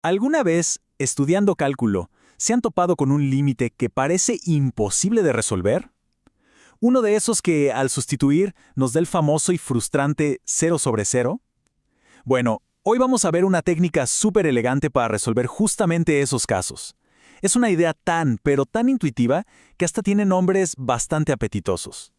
¿Alguna vez, estudiando cálculo, se han topado con un límite que parece imposible de resolver? Uno de esos que, al sustituir, nos da el famoso y frustrante 0/0. Bueno, hoy vamos a ver una técnica súper elegante para resolver justamente esos casos. Es una idea tan, pero tan intuitiva que hasta tiene nombres bastante apetitosos.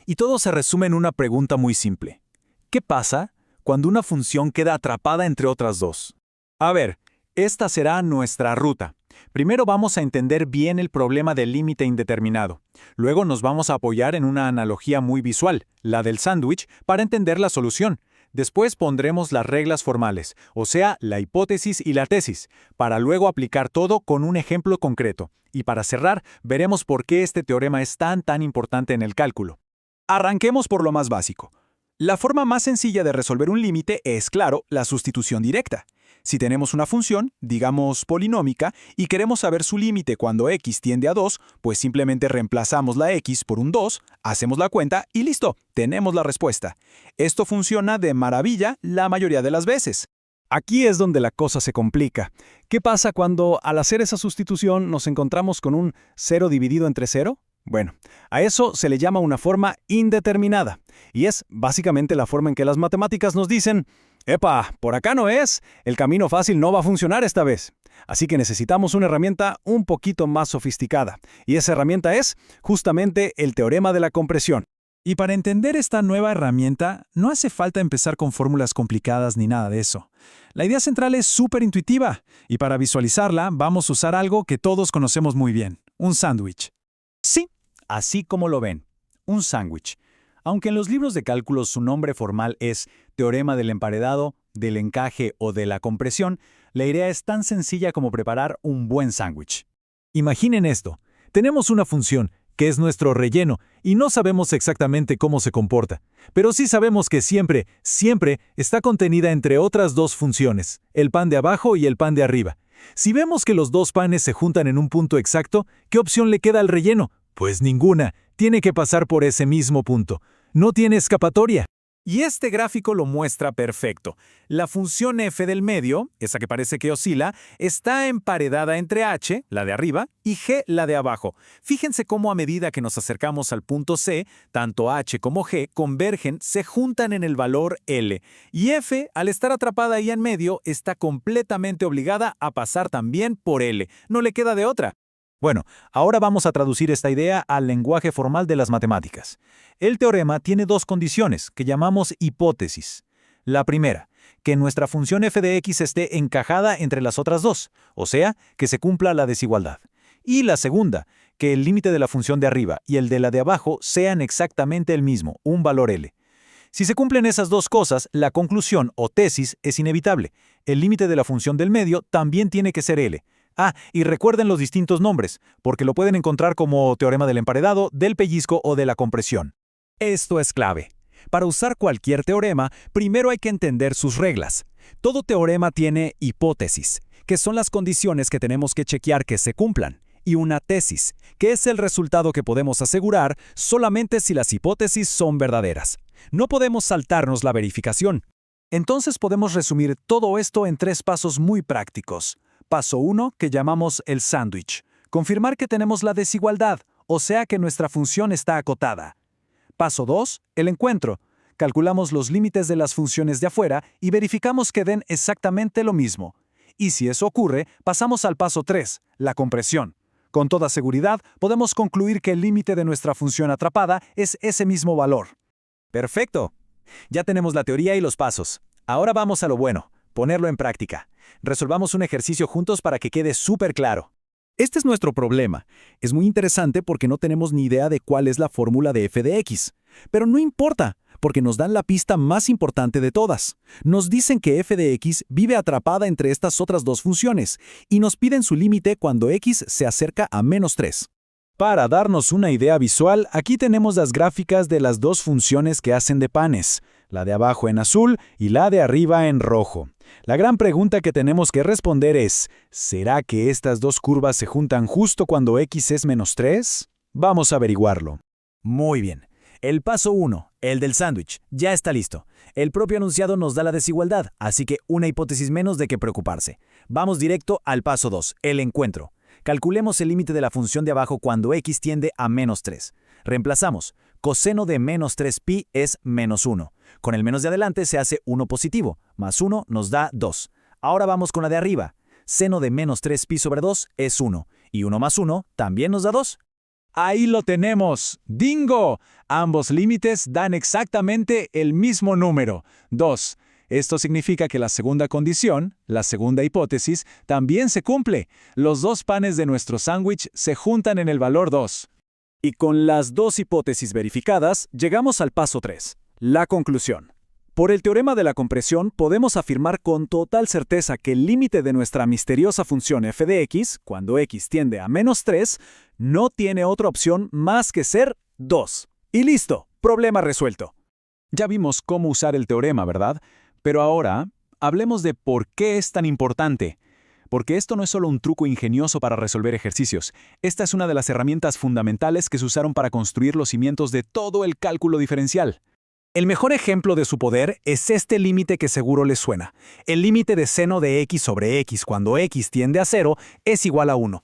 Y todo se resume en una pregunta muy simple. ¿Qué pasa cuando una función queda atrapada entre otras dos? A ver, esta será nuestra ruta. Primero vamos a entender bien el problema del límite indeterminado. Luego nos vamos a apoyar en una analogía muy visual, la del sándwich, para entender la solución. Después pondremos las reglas formales, o sea, la hipótesis y la tesis, para luego aplicar todo con un ejemplo concreto. Y para cerrar, veremos por qué este teorema es tan importante en el cálculo. Arranquemos por lo más básico. La forma más sencilla de resolver un límite es, claro, la sustitución directa. Si tenemos una función, digamos polinómica, y queremos saber su límite cuando x tiende a 2, pues simplemente reemplazamos la x por un 2, hacemos la cuenta y listo, tenemos la respuesta. Esto funciona de maravilla la mayoría de las veces. Aquí es donde la cosa se complica. ¿Qué pasa cuando al hacer esa sustitución nos encontramos con un 0 dividido entre 0? Bueno, a eso se le llama una forma indeterminada, y es básicamente la forma en que las matemáticas nos dicen: ¡epa! Por acá no es, el camino fácil no va a funcionar esta vez. Así que necesitamos una herramienta un poquito más sofisticada, y esa herramienta es justamente el teorema de la compresión. Y para entender esta nueva herramienta, no hace falta empezar con fórmulas complicadas ni nada de eso. La idea central es súper intuitiva, y para visualizarla vamos a usar algo que todos conocemos muy bien, un sándwich. Sí, así como lo ven, un sándwich. Aunque en los libros de cálculo su nombre formal es teorema del emparedado, del encaje o de la compresión, la idea es tan sencilla como preparar un buen sándwich. Imaginen esto, tenemos una función, que es nuestro relleno, y no sabemos exactamente cómo se comporta, pero sí sabemos que siempre está contenida entre otras dos funciones, el pan de abajo y el pan de arriba. Si vemos que los dos panes se juntan en un punto exacto, ¿qué opción le queda al relleno? Pues ninguna, tiene que pasar por ese mismo punto. No tiene escapatoria. Y este gráfico lo muestra perfecto. La función f del medio, esa que parece que oscila, está emparedada entre h, la de arriba, y g, la de abajo. Fíjense cómo a medida que nos acercamos al punto C, tanto h como g convergen, se juntan en el valor L. Y f, al estar atrapada ahí en medio, está completamente obligada a pasar también por L. No le queda de otra. Bueno, ahora vamos a traducir esta idea al lenguaje formal de las matemáticas. El teorema tiene dos condiciones, que llamamos hipótesis. La primera, que nuestra función f de x esté encajada entre las otras dos, o sea, que se cumpla la desigualdad. Y la segunda, que el límite de la función de arriba y el de la de abajo sean exactamente el mismo, un valor L. Si se cumplen esas dos cosas, la conclusión o tesis es inevitable. El límite de la función del medio también tiene que ser L. Y recuerden los distintos nombres, porque lo pueden encontrar como teorema del emparedado, del pellizco o de la compresión. Esto es clave. Para usar cualquier teorema, primero hay que entender sus reglas. Todo teorema tiene hipótesis, que son las condiciones que tenemos que chequear que se cumplan, y una tesis, que es el resultado que podemos asegurar solamente si las hipótesis son verdaderas. No podemos saltarnos la verificación. Entonces podemos resumir todo esto en 3 pasos muy prácticos. Paso 1, que llamamos el sándwich. Confirmar que tenemos la desigualdad, o sea que nuestra función está acotada. Paso 2, el encuentro. Calculamos los límites de las funciones de afuera y verificamos que den exactamente lo mismo. Y si eso ocurre, pasamos al paso 3, la compresión. Con toda seguridad, podemos concluir que el límite de nuestra función atrapada es ese mismo valor. Perfecto. Ya tenemos la teoría y los pasos. Ahora vamos a lo bueno, ponerlo en práctica. Resolvamos un ejercicio juntos para que quede súper claro. Este es nuestro problema. Es muy interesante porque no tenemos ni idea de cuál es la fórmula de f de x. Pero no importa, porque nos dan la pista más importante de todas. Nos dicen que f de x vive atrapada entre estas otras dos funciones y nos piden su límite cuando x se acerca a -3. Para darnos una idea visual, aquí tenemos las gráficas de las dos funciones que hacen de panes, la de abajo en azul y la de arriba en rojo. La gran pregunta que tenemos que responder es, ¿será que estas dos curvas se juntan justo cuando x es -3? Vamos a averiguarlo. Muy bien. El paso 1, El del sándwich. Ya está listo. El propio enunciado nos da la desigualdad, así que una hipótesis menos de qué preocuparse. Vamos directo al paso 2, el encuentro. Calculemos el límite de la función de abajo cuando x tiende a menos 3. Reemplazamos. Coseno de menos 3pi es menos 1. Con el menos de adelante se hace 1 positivo, más 1 nos da 2. Ahora vamos con la de arriba. Seno de menos 3pi sobre 2 es 1, y 1 más 1 también nos da 2. Ahí lo tenemos. ¡Dingo! Ambos límites dan exactamente el mismo número, 2. Esto significa que la segunda condición, la segunda hipótesis, también se cumple. Los dos panes de nuestro sándwich se juntan en el valor 2. Y con las dos hipótesis verificadas, llegamos al paso 3, la conclusión. Por el teorema de la compresión, podemos afirmar con total certeza que el límite de nuestra misteriosa función f de x, cuando x tiende a menos 3, no tiene otra opción más que ser 2. Y listo, problema resuelto. Ya vimos cómo usar el teorema, ¿verdad? Pero ahora, hablemos de por qué es tan importante. Porque esto no es solo un truco ingenioso para resolver ejercicios. Esta es una de las herramientas fundamentales que se usaron para construir los cimientos de todo el cálculo diferencial. El mejor ejemplo de su poder es este límite que seguro les suena. El límite de seno de x sobre x cuando x tiende a 0 es igual a 1.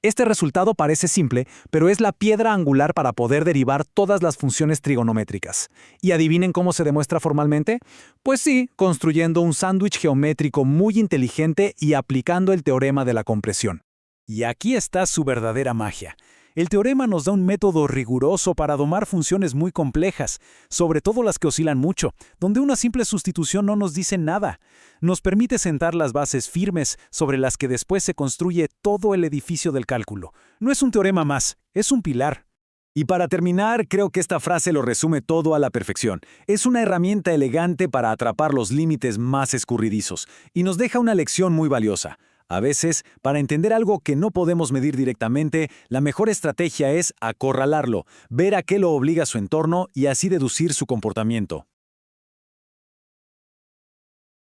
Este resultado parece simple, pero es la piedra angular para poder derivar todas las funciones trigonométricas. ¿Y adivinen cómo se demuestra formalmente? Pues sí, construyendo un sándwich geométrico muy inteligente y aplicando el teorema de la compresión. Y aquí está su verdadera magia. El teorema nos da un método riguroso para domar funciones muy complejas, sobre todo las que oscilan mucho, donde una simple sustitución no nos dice nada. Nos permite sentar las bases firmes sobre las que después se construye todo el edificio del cálculo. No es un teorema más, es un pilar. Y para terminar, creo que esta frase lo resume todo a la perfección. Es una herramienta elegante para atrapar los límites más escurridizos, y nos deja una lección muy valiosa. A veces, para entender algo que no podemos medir directamente, la mejor estrategia es acorralarlo, ver a qué lo obliga su entorno y así deducir su comportamiento.